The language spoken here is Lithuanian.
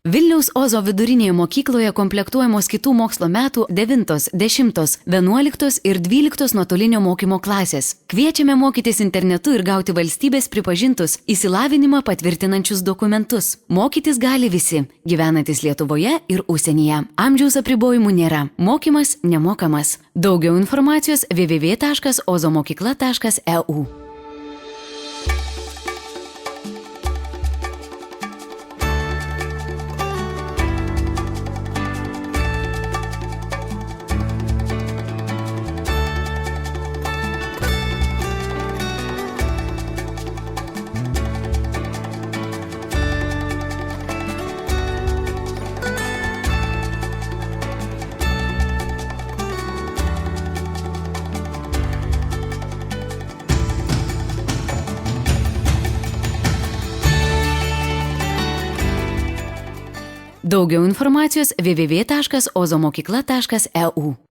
Vilniaus Ozo vidurinėje mokykloje komplektuojamos kitų mokslo metų 9, 10, 11 ir 12 nuotolinio mokymo klasės. Kviečiame mokytis internetu ir gauti valstybės pripažintus išsilavinimą patvirtinančius dokumentus. Mokytis gali visi, gyvenantis Lietuvoje ir užsienyje. Amžiaus apribojimų nėra. Mokymas nemokamas. Daugiau informacijos www.ozomokykla.eu. Daugiau informacijos www.ozomokykla.eu.